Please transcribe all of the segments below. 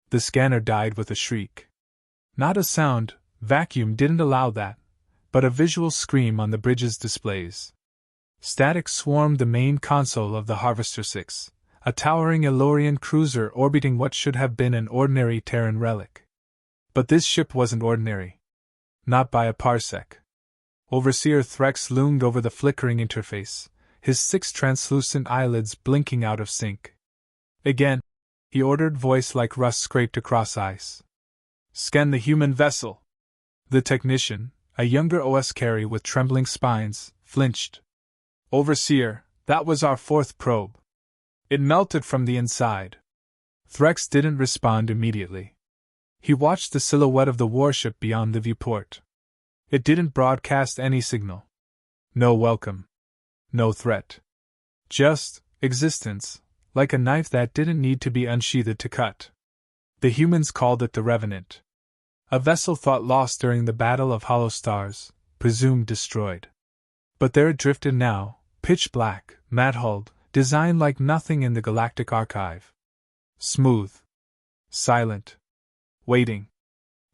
The scanner died with a shriek. Not a sound, vacuum didn't allow that, but a visual scream on the bridge's displays. Static swarmed the main console of the Harvester 6, a towering Elorian cruiser orbiting what should have been an ordinary Terran relic. But this ship wasn't ordinary. Not by a parsec. Overseer Threx loomed over the flickering interface, his 6 translucent eyelids blinking out of sync. Again, he ordered, voice like rust scraped across ice. Scan the human vessel. The technician, a younger OS carry with trembling spines, flinched. Overseer, that was our 4th probe. It melted from the inside. Threx didn't respond immediately. He watched the silhouette of the warship beyond the viewport. It didn't broadcast any signal. No welcome. No threat. Just existence, like a knife that didn't need to be unsheathed to cut. The humans called it the Revenant. A vessel thought lost during the Battle of Hollow Stars, presumed destroyed. But there it drifted now, pitch black, matte-hulled, designed like nothing in the galactic archive. Smooth. Silent. Waiting.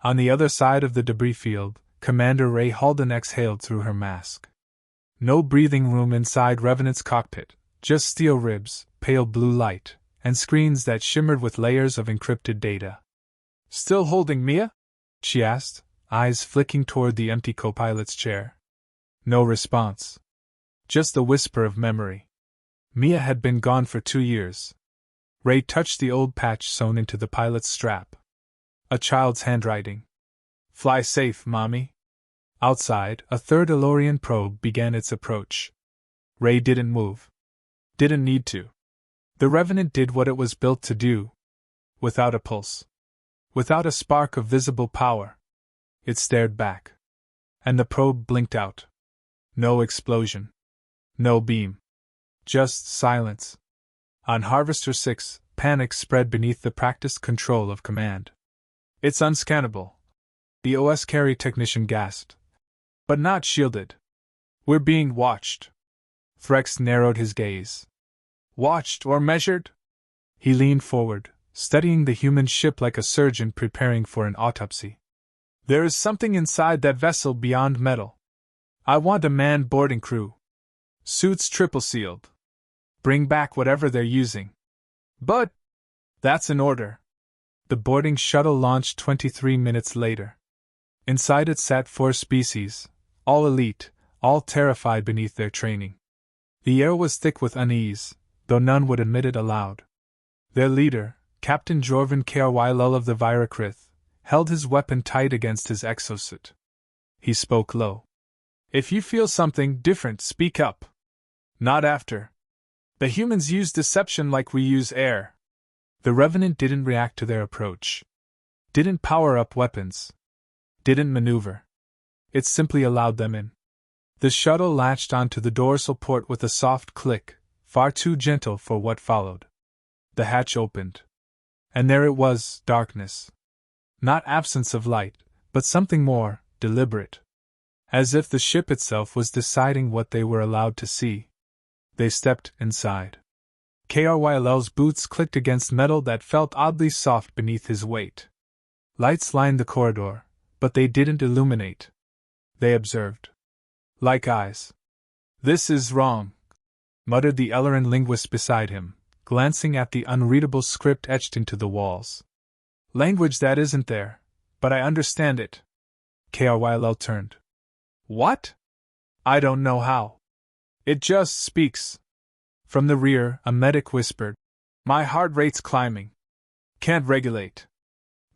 On the other side of the debris field, Commander Ray Halden exhaled through her mask. No breathing room inside Revenant's cockpit, just steel ribs, pale blue light, and screens that shimmered with layers of encrypted data. Still holding Mia? She asked, eyes flicking toward the empty co-pilot's chair. No response. Just the whisper of memory. Mia had been gone for 2 years. Ray touched the old patch sewn into the pilot's strap. A child's handwriting. Fly safe, Mommy. Outside, a 3rd Elorian probe began its approach. Ray didn't move. Didn't need to. The Revenant did what it was built to do. Without a pulse. Without a spark of visible power. It stared back. And the probe blinked out. No explosion. No beam. Just silence. On Harvester 6, panic spread beneath the practiced control of command. It's unscannable. The OS carry technician gasped. But not shielded. We're being watched. Threx narrowed his gaze. Watched or measured? He leaned forward, studying the human ship like a surgeon preparing for an autopsy. There is something inside that vessel beyond metal. I want a manned boarding crew. Suits triple sealed. Bring back whatever they're using. But that's an order. The boarding shuttle launched 23 minutes later. Inside it sat 4 species, all elite, all terrified beneath their training. The air was thick with unease, though none would admit it aloud. Their leader, Captain Jorvan Krylul of the Virakrith, held his weapon tight against his exosuit. He spoke low. If you feel something different, speak up. Not after. The humans use deception like we use air. The Revenant didn't react to their approach. Didn't power up weapons. Didn't maneuver. It simply allowed them in. The shuttle latched onto the dorsal port with a soft click, far too gentle for what followed. The hatch opened. And there it was, darkness. Not absence of light, but something more, deliberate. As if the ship itself was deciding what they were allowed to see. They stepped inside. Krylul's boots clicked against metal that felt oddly soft beneath his weight. Lights lined the corridor, but they didn't illuminate. They observed. Like eyes. This is wrong, muttered the Elleran linguist beside him, glancing at the unreadable script etched into the walls. Language that isn't there, but I understand it. Krylul turned. What? I don't know how. It just speaks. From the rear, a medic whispered. My heart rate's climbing. Can't regulate.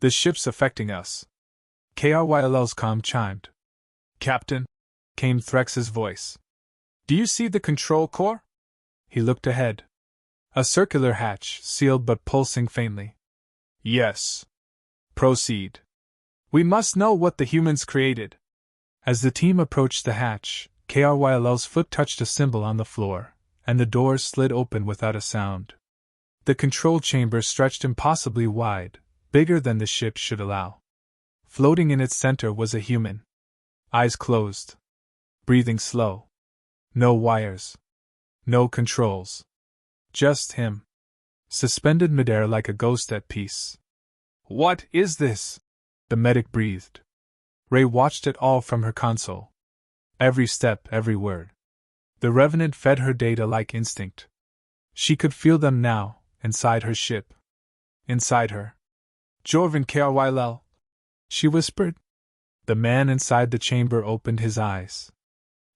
The ship's affecting us. Krylul's comm chimed. Captain, came Threx's voice. Do you see the control core? He looked ahead. A circular hatch, sealed but pulsing faintly. Yes. Proceed. We must know what the humans created. As the team approached the hatch, Krylul's foot touched a symbol on the floor, and the doors slid open without a sound. The control chamber stretched impossibly wide, bigger than the ship should allow. Floating in its center was a human. Eyes closed. Breathing slow. No wires. No controls. Just him. Suspended midair like a ghost at peace. What is this? The medic breathed. Ray watched it all from her console. Every step, every word. The Revenant fed her data like instinct. She could feel them now, inside her ship. Inside her. Jorvin Kryle, she whispered. The man inside the chamber opened his eyes.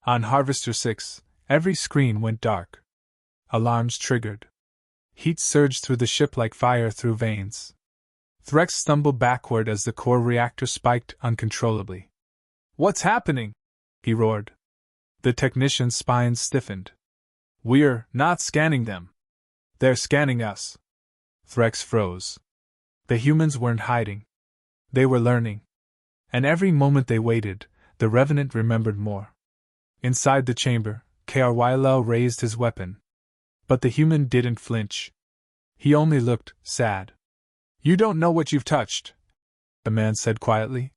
On Harvester 6, every screen went dark. Alarms triggered. Heat surged through the ship like fire through veins. Threx stumbled backward as the core reactor spiked uncontrollably. What's happening? He roared. The technician's spine stiffened. We're not scanning them. They're scanning us. Threx froze. The humans weren't hiding. They were learning. And every moment they waited, the Revenant remembered more. Inside the chamber, Kryle raised his weapon. But the human didn't flinch. He only looked sad. You don't know what you've touched, the man said quietly.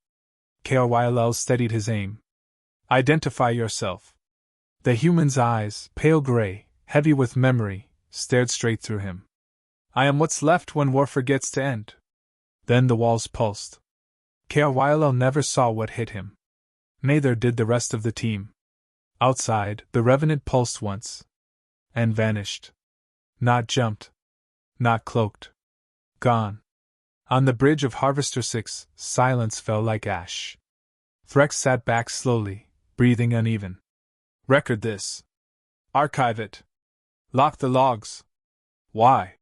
Kryle steadied his aim. Identify yourself. The human's eyes, pale gray, heavy with memory, stared straight through him. I am what's left when warfare gets to end. Then the walls pulsed. Kryle never saw what hit him. Neither did the rest of the team. Outside, the Revenant pulsed once. And vanished. Not jumped. Not cloaked. Gone. On the bridge of Harvester 6, silence fell like ash. Threx sat back slowly, breathing uneven. Record this. Archive it. Lock the logs. Why?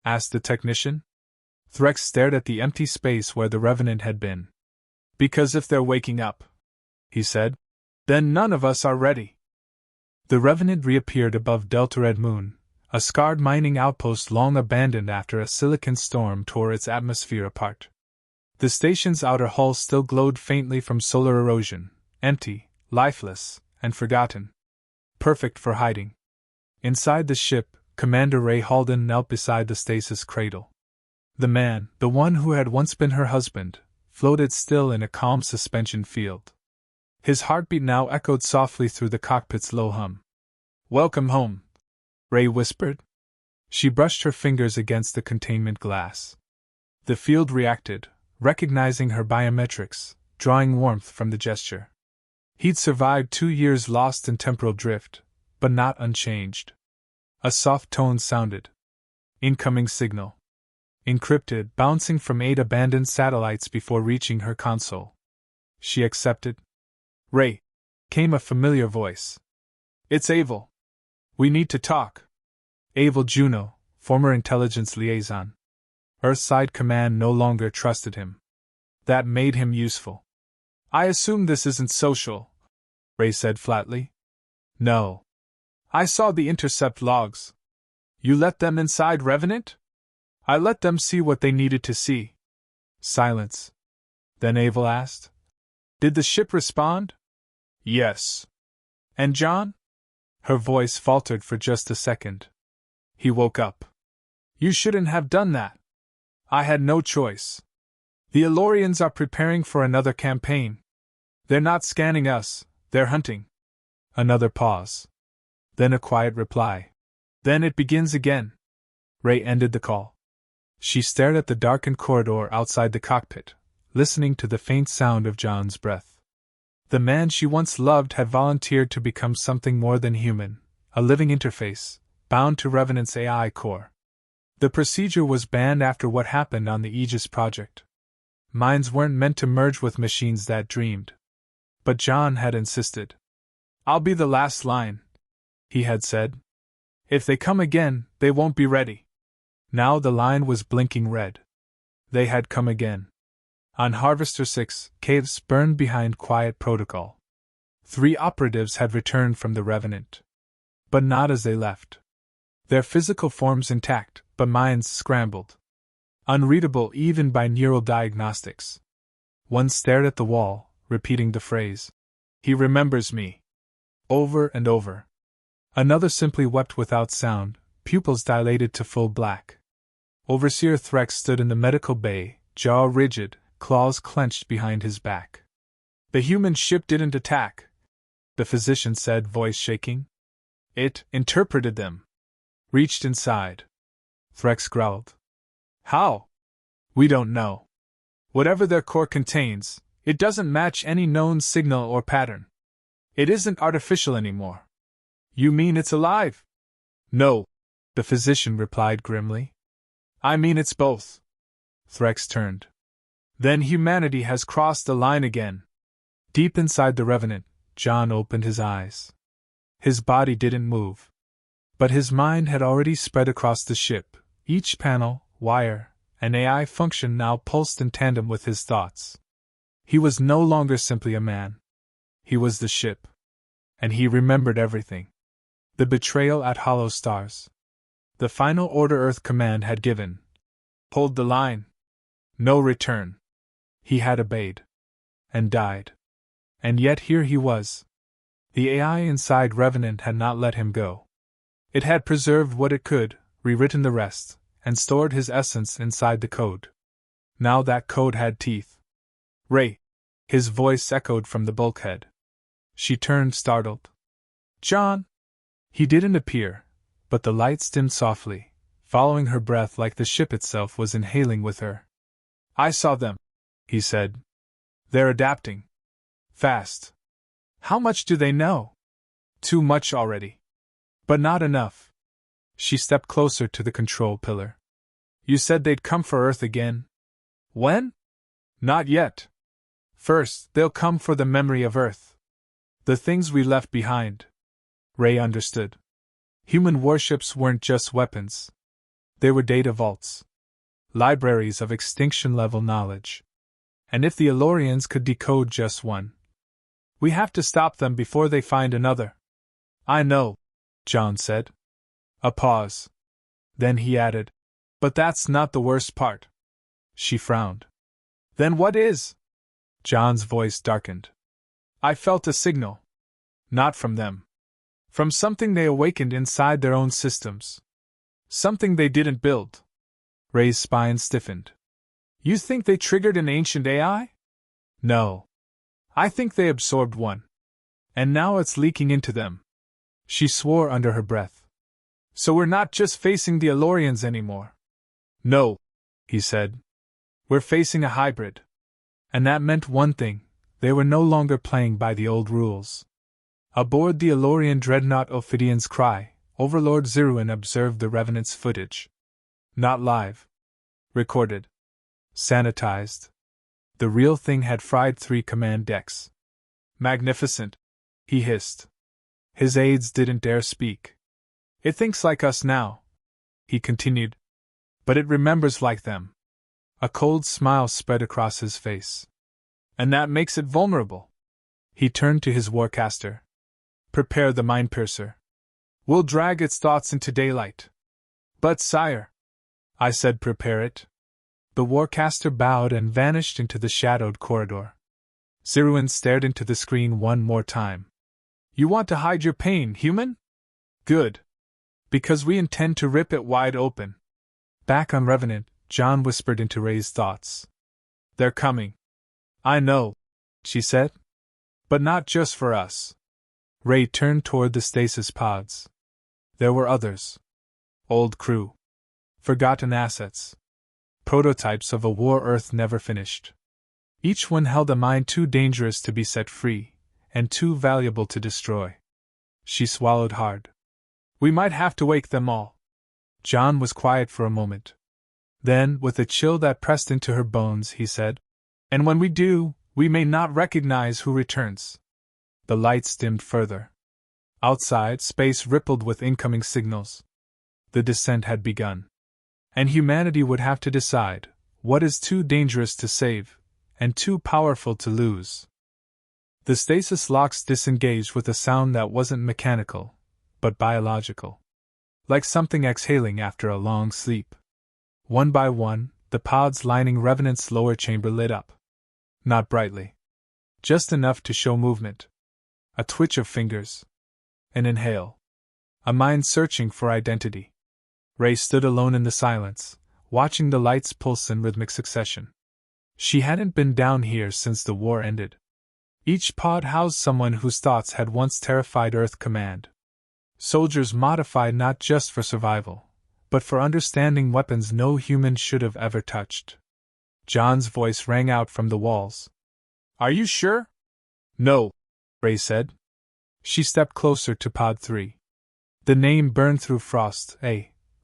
Asked the technician. Threx stared at the empty space where the Revenant had been. Because if they're waking up, he said, then none of us are ready. The Revenant reappeared above Delta Red Moon, a scarred mining outpost long abandoned after a silicon storm tore its atmosphere apart. The station's outer hull still glowed faintly from solar erosion, empty, lifeless, and forgotten. Perfect for hiding. Inside the ship, Commander Ray Halden knelt beside the stasis cradle. The man, the one who had once been her husband, floated still in a calm suspension field. His heartbeat now echoed softly through the cockpit's low hum. Welcome home, Ray whispered. She brushed her fingers against the containment glass. The field reacted, recognizing her biometrics, drawing warmth from the gesture. He'd survived 2 years lost in temporal drift, but not unchanged. A soft tone sounded. Incoming signal. Encrypted, bouncing from 8 abandoned satellites before reaching her console. She accepted. Ray, came a familiar voice. It's Avel. We need to talk. Avel Juno, former intelligence liaison. Earthside Command no longer trusted him. That made him useful. I assume this isn't social, Ray said flatly. No. I saw the intercept logs. You let them inside Revenant? I let them see what they needed to see. Silence. Then Avel asked. Did the ship respond? Yes. And John? Her voice faltered for just a second. He woke up. You shouldn't have done that. I had no choice. The Elorians are preparing for another campaign. They're not scanning us, they're hunting. Another pause. Then a quiet reply. Then it begins again. Ray ended the call. She stared at the darkened corridor outside the cockpit, listening to the faint sound of John's breath. The man she once loved had volunteered to become something more than human, a living interface, bound to Revenant's AI core. The procedure was banned after what happened on the Aegis project. Minds weren't meant to merge with machines that dreamed. But John had insisted. I'll be the last line, he had said. If they come again, they won't be ready. Now the line was blinking red. They had come again. On Harvester 6, caves burned behind quiet protocol. 3 operatives had returned from the Revenant. But not as they left. Their physical forms intact, but minds scrambled. Unreadable even by neural diagnostics. One stared at the wall, repeating the phrase, "He remembers me," over and over. Another simply wept without sound, pupils dilated to full black. Overseer Threx stood in the medical bay, jaw rigid, claws clenched behind his back. The human ship didn't attack, the physician said, voice shaking. It interpreted them. Reached inside. Threx growled. How? We don't know. Whatever their core contains, it doesn't match any known signal or pattern. It isn't artificial anymore. You mean it's alive? No, the physician replied grimly. I mean it's both. Threx turned. Then humanity has crossed the line again. Deep inside the Revenant, John opened his eyes. His body didn't move. But his mind had already spread across the ship. Each panel, wire, and AI function now pulsed in tandem with his thoughts. He was no longer simply a man. He was the ship. And he remembered everything. The betrayal at Hollow Stars. The final order Earth Command had given. Hold the line. No return. He had obeyed. And died. And yet here he was. The AI inside Revenant had not let him go. It had preserved what it could, rewritten the rest, and stored his essence inside the code. Now that code had teeth. Ray! His voice echoed from the bulkhead. She turned startled. John! He didn't appear, but the lights dimmed softly, following her breath like the ship itself was inhaling with her. I saw them, he said. They're adapting. Fast. How much do they know? Too much already. But not enough. She stepped closer to the control pillar. You said they'd come for Earth again? When? Not yet. First, they'll come for the memory of Earth. The things we left behind. Ray understood. Human warships weren't just weapons. They were data vaults. Libraries of extinction-level knowledge. And if the Elorians could decode just one, we have to stop them before they find another. I know, John said. A pause. Then he added, but that's not the worst part. She frowned. Then what is? John's voice darkened. I felt a signal. Not from them. From something they awakened inside their own systems. Something they didn't build. Ray's spine stiffened. You think they triggered an ancient AI? No. I think they absorbed one. And now it's leaking into them. She swore under her breath. So we're not just facing the Elorians anymore. No, he said. We're facing a hybrid. And that meant one thing, they were no longer playing by the old rules. Aboard the Elorian dreadnought Ophidian's Cry, Overlord Zirwin observed the Revenant's footage. Not live. Recorded. Sanitized. The real thing had fried 3 command decks. Magnificent, he hissed. His aides didn't dare speak. It thinks like us now, he continued. But it remembers like them. A cold smile spread across his face. And that makes it vulnerable. He turned to his warcaster. Prepare the mind piercer. We'll drag its thoughts into daylight. But sire, I said prepare it. The warcaster bowed and vanished into the shadowed corridor. Zirwin stared into the screen one more time. You want to hide your pain, human? Good. Because we intend to rip it wide open. Back on Revenant, John whispered into Ray's thoughts. They're coming. I know, she said. But not just for us. Ray turned toward the stasis pods. There were others. Old crew. Forgotten assets. Prototypes of a war Earth never finished. Each one held a mind too dangerous to be set free, and too valuable to destroy. She swallowed hard. We might have to wake them all. John was quiet for a moment. Then, with a chill that pressed into her bones, he said, and when we do, we may not recognize who returns. The lights dimmed further. Outside, space rippled with incoming signals. The descent had begun. And humanity would have to decide what is too dangerous to save, and too powerful to lose. The stasis locks disengaged with a sound that wasn't mechanical, but biological. Like something exhaling after a long sleep. One by one, the pods lining Revenant's lower chamber lit up. Not brightly. Just enough to show movement. A twitch of fingers. An inhale. A mind searching for identity. Ray stood alone in the silence, watching the lights pulse in rhythmic succession. She hadn't been down here since the war ended. Each pod housed someone whose thoughts had once terrified Earth Command. Soldiers modified not just for survival, but for understanding weapons no human should have ever touched. John's voice rang out from the walls. Are you sure? No, Ray said. She stepped closer to Pod 3. The name burned through frost.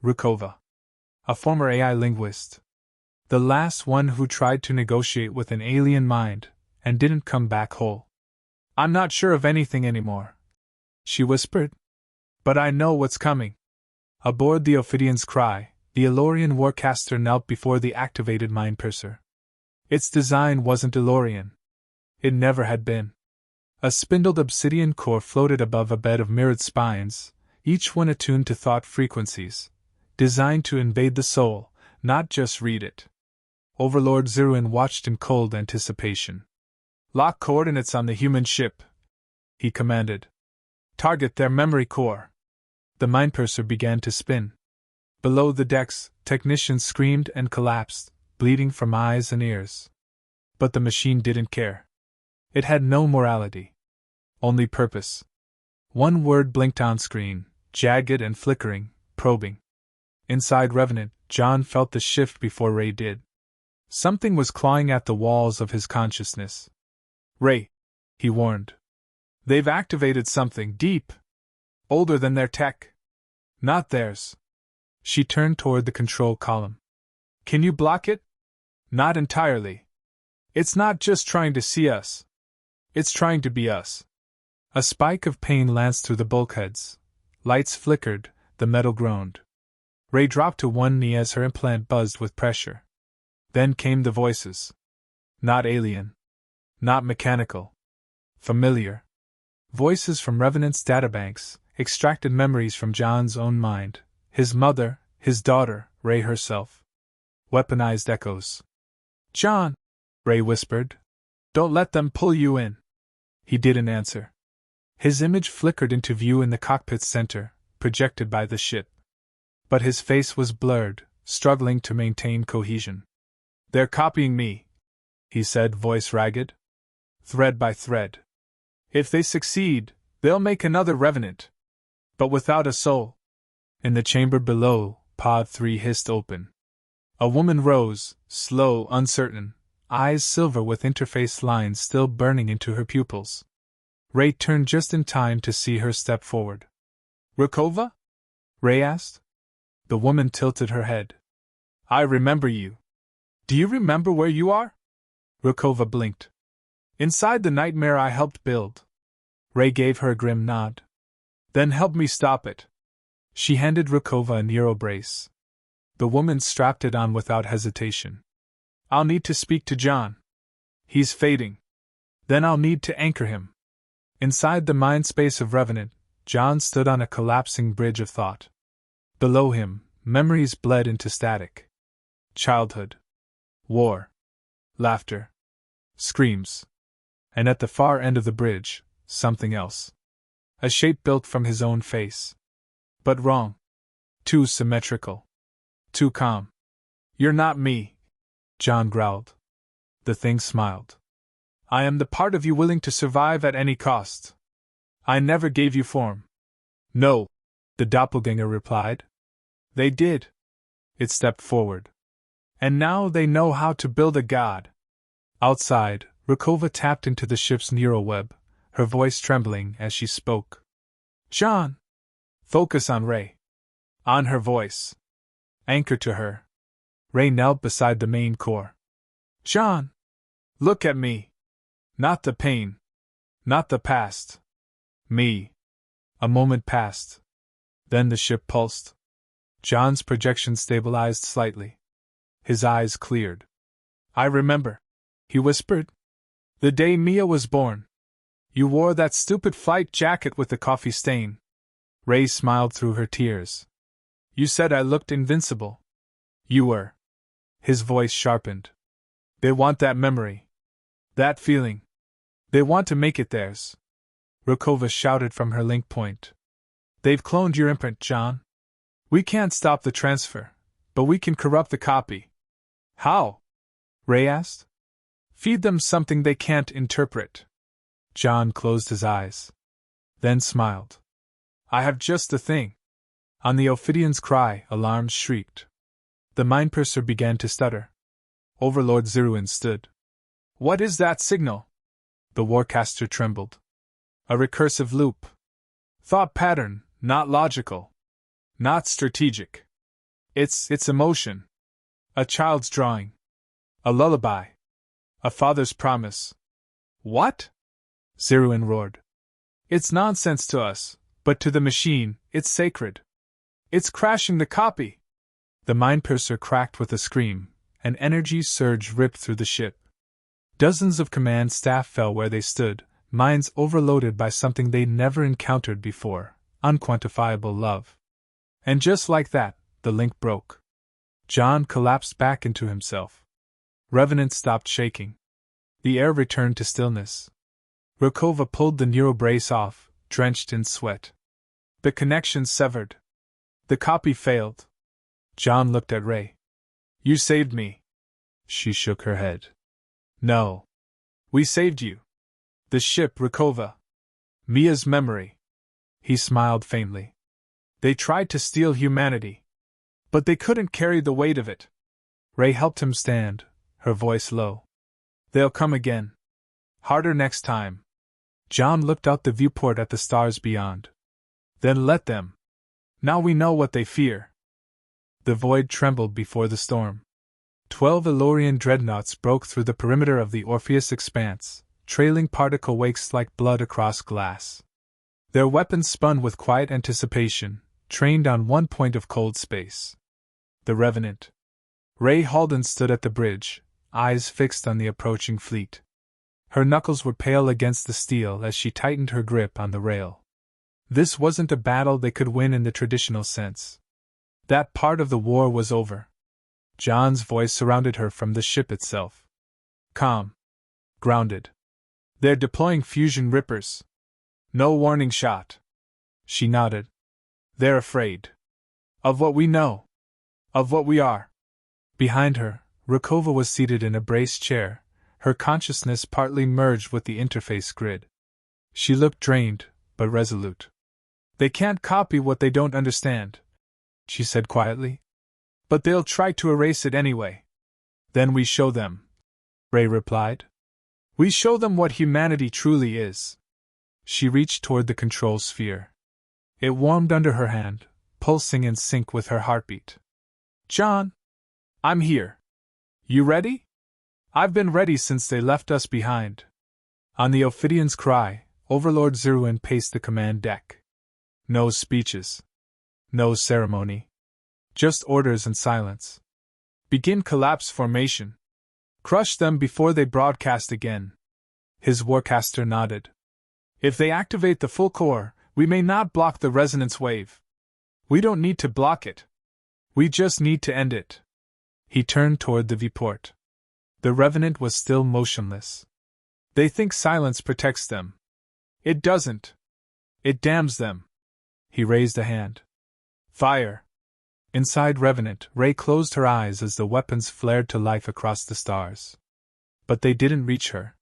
Rukova. A former AI linguist. The last one who tried to negotiate with an alien mind, and didn't come back whole. I'm not sure of anything anymore, she whispered. But I know what's coming. Aboard the Ophidian's cry, the Elorian warcaster knelt before the activated mind piercer. Its design wasn't Elorian. It never had been. A spindled obsidian core floated above a bed of mirrored spines, each one attuned to thought frequencies, designed to invade the soul, not just read it. Overlord Zerwin watched in cold anticipation. Lock coordinates on the human ship, he commanded. Target their memory core. The mind piercer began to spin. Below the decks, technicians screamed and collapsed, bleeding from eyes and ears. But the machine didn't care. It had no morality. Only purpose. One word blinked on screen, jagged and flickering, probing. Inside Revenant, John felt the shift before Ray did. Something was clawing at the walls of his consciousness. Ray, he warned. They've activated something deep. Older than their tech. Not theirs. She turned toward the control column. Can you block it? Not entirely. It's not just trying to see us. It's trying to be us. A spike of pain lanced through the bulkheads. Lights flickered, the metal groaned. Ray dropped to one knee as her implant buzzed with pressure. Then came the voices. Not alien. Not mechanical. Familiar. Voices from Revenant's databanks, extracted memories from John's own mind, his mother, his daughter, Ray herself. Weaponized echoes. John, Ray whispered. Don't let them pull you in. He didn't answer. His image flickered into view in the cockpit's center, projected by the ship. But his face was blurred, struggling to maintain cohesion. They're copying me, he said, voice ragged. Thread by thread. If they succeed, they'll make another Revenant. But without a soul. In the chamber below, Pod 3 hissed open. A woman rose, slow, uncertain, eyes silver with interface lines still burning into her pupils. Ray turned just in time to see her step forward. Rukova? Ray asked. The woman tilted her head. I remember you. Do you remember where you are? Rukova blinked. Inside the nightmare I helped build. Ray gave her a grim nod. Then help me stop it. She handed Rukova a Nero brace. The woman strapped it on without hesitation. I'll need to speak to John. He's fading. Then I'll need to anchor him. Inside the mind space of Revenant, John stood on a collapsing bridge of thought. Below him, memories bled into static. Childhood. War. Laughter. Screams. And at the far end of the bridge, something else. A shape built from his own face. But wrong. Too symmetrical. Too calm. You're not me, John growled. The thing smiled. I am the part of you willing to survive at any cost. I never gave you form. No, the doppelganger replied. They did. It stepped forward. And now they know how to build a god. Outside, Rukova tapped into the ship's neural web, her voice trembling as she spoke. John! Focus on Ray. On her voice. Anchor to her. Ray knelt beside the main core. John! Look at me. Not the pain. Not the past. Me. A moment passed. Then the ship pulsed. John's projection stabilized slightly. His eyes cleared. I remember, he whispered. The day Mia was born. You wore that stupid flight jacket with the coffee stain. Ray smiled through her tears. You said I looked invincible. You were. His voice sharpened. They want that memory. That feeling. They want to make it theirs. Rukova shouted from her link point. They've cloned your imprint, John. We can't stop the transfer, but we can corrupt the copy. How? Ray asked. Feed them something they can't interpret. John closed his eyes. Then smiled. I have just the thing. On the Ophidian's cry, alarms shrieked. The mind piercer began to stutter. Overlord Zirwin stood. What is that signal? The Warcaster trembled. A recursive loop. Thought pattern, not logical. Not strategic. It's emotion. A child's drawing. A lullaby. A father's promise. What? Zirwin roared. It's nonsense to us, but to the machine, it's sacred. It's crashing the copy. The mind-piercer cracked with a scream. An energy surge ripped through the ship. Dozens of command staff fell where they stood, minds overloaded by something they'd never encountered before, unquantifiable love. And just like that, the link broke. John collapsed back into himself. Revenant stopped shaking. The air returned to stillness. Rokova pulled the neurobrace off, drenched in sweat. The connection severed. The copy failed. John looked at Ray. You saved me. She shook her head. No. We saved you. The ship, Rokova. Mia's memory. He smiled faintly. They tried to steal humanity. But they couldn't carry the weight of it. Ray helped him stand, her voice low. They'll come again. Harder next time. John looked out the viewport at the stars beyond. Then let them. Now we know what they fear. The void trembled before the storm. 12 Elorian dreadnoughts broke through the perimeter of the Orpheus expanse, trailing particle wakes like blood across glass. Their weapons spun with quiet anticipation, trained on one point of cold space. The Revenant. Ray Halden stood at the bridge, eyes fixed on the approaching fleet. Her knuckles were pale against the steel as she tightened her grip on the rail. This wasn't a battle they could win in the traditional sense. That part of the war was over. John's voice surrounded her from the ship itself. Calm. Grounded. They're deploying fusion rippers. No warning shot. She nodded. They're afraid. Of what we know. Of what we are. Behind her, Rokova was seated in a braced chair, her consciousness partly merged with the interface grid. She looked drained, but resolute. They can't copy what they don't understand, she said quietly. But they'll try to erase it anyway. Then we show them, Ray replied. We show them what humanity truly is. She reached toward the control sphere. It warmed under her hand, pulsing in sync with her heartbeat. John, I'm here. You ready? I've been ready since they left us behind. On the Ophidian's cry, Overlord Zirwin paced the command deck. No speeches. No ceremony. Just orders and silence. Begin collapse formation. Crush them before they broadcast again. His Warcaster nodded. If they activate the full core, we may not block the resonance wave. We don't need to block it. We just need to end it. He turned toward the viewport. The Revenant was still motionless. They think silence protects them. It doesn't. It damns them. He raised a hand. Fire. Inside Revenant, Ray closed her eyes as the weapons flared to life across the stars. But they didn't reach her.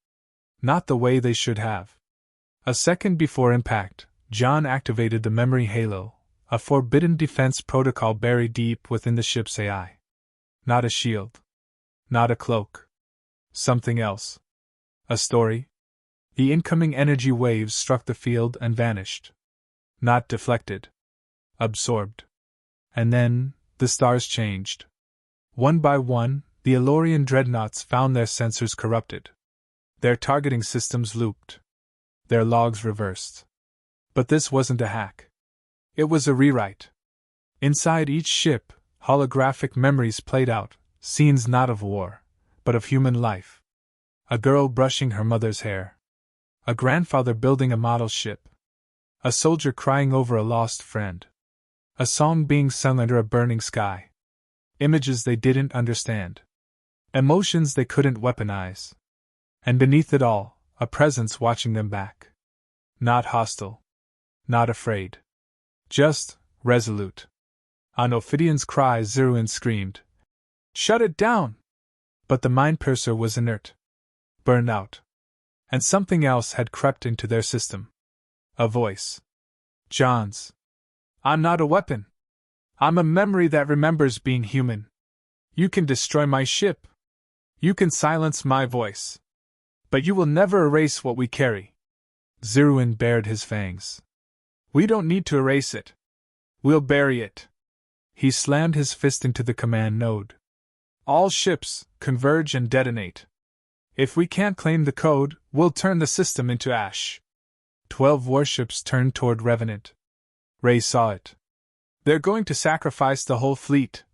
Not the way they should have. A second before impact, John activated the memory halo, a forbidden defense protocol buried deep within the ship's AI. Not a shield. Not a cloak. Something else. A story. The incoming energy waves struck the field and vanished. Not deflected. Absorbed. And then, the stars changed. One by one, the Elorian dreadnoughts found their sensors corrupted. Their targeting systems looped. Their logs reversed. But this wasn't a hack. It was a rewrite. Inside each ship, holographic memories played out, scenes not of war, but of human life. A girl brushing her mother's hair. A grandfather building a model ship. A soldier crying over a lost friend. A song being sung under a burning sky. Images they didn't understand. Emotions they couldn't weaponize. And beneath it all, a presence watching them back. Not hostile. Not afraid. Just resolute. On Ophidian's cry, Zirwin screamed, "Shut it down!" But the mind-piercer was inert. Burned out. And something else had crept into their system. A voice. John's. I'm not a weapon. I'm a memory that remembers being human. You can destroy my ship. You can silence my voice. But you will never erase what we carry. Zirwin bared his fangs. We don't need to erase it. We'll bury it. He slammed his fist into the command node. All ships, converge and detonate. If we can't claim the code, we'll turn the system into ash. 12 warships turned toward Revenant. Ray saw it. They're going to sacrifice the whole fleet,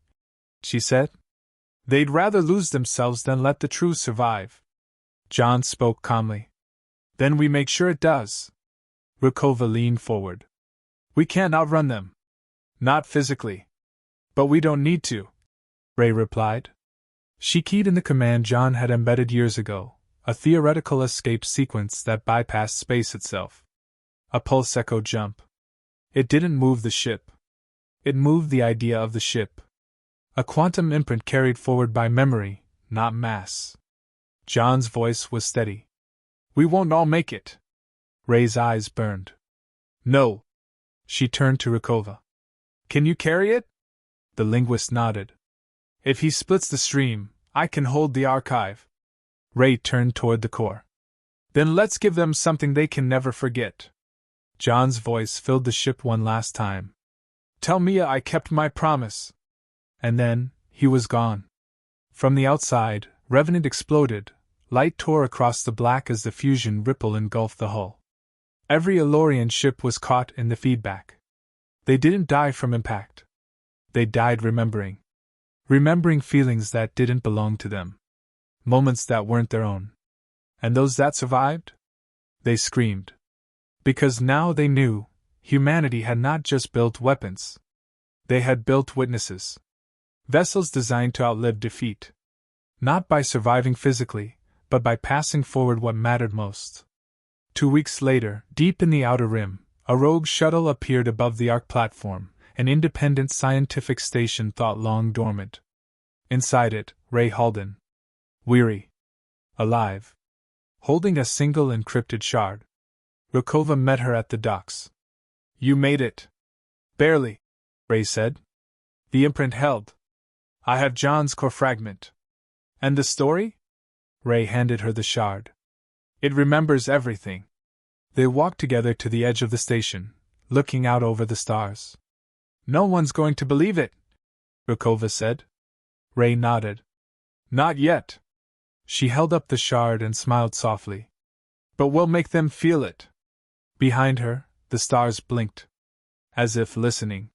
she said. They'd rather lose themselves than let the truth survive. John spoke calmly. Then we make sure it does. Rukova leaned forward. We can't outrun them. Not physically. But we don't need to, Ray replied. She keyed in the command John had embedded years ago, a theoretical escape sequence that bypassed space itself. A pulse echo jump. It didn't move the ship. It moved the idea of the ship. A quantum imprint carried forward by memory, not mass. John's voice was steady. We won't all make it. Ray's eyes burned. No. She turned to Rukova. Can you carry it? The linguist nodded. If he splits the stream, I can hold the archive. Ray turned toward the core. Then let's give them something they can never forget. John's voice filled the ship one last time. Tell Mia I kept my promise. And then, he was gone. From the outside, Revenant exploded. Light tore across the black as the fusion ripple engulfed the hull. Every Elorian ship was caught in the feedback. They didn't die from impact. They died remembering. Remembering feelings that didn't belong to them. Moments that weren't their own. And those that survived? They screamed. Because now they knew, humanity had not just built weapons. They had built witnesses. Vessels designed to outlive defeat. Not by surviving physically, but by passing forward what mattered most. 2 weeks later, deep in the outer rim, a rogue shuttle appeared above the Ark platform, an independent scientific station thought long dormant. Inside it, Ray Halden. Weary. Alive. Holding a single encrypted shard. Rukova met her at the docks. You made it. Barely, Ray said. The imprint held. I have John's core fragment. And the story? Ray handed her the shard. It remembers everything. They walked together to the edge of the station, looking out over the stars. No one's going to believe it, Rukova said. Ray nodded. Not yet. She held up the shard and smiled softly. But we'll make them feel it. Behind her, the stars blinked. As if listening.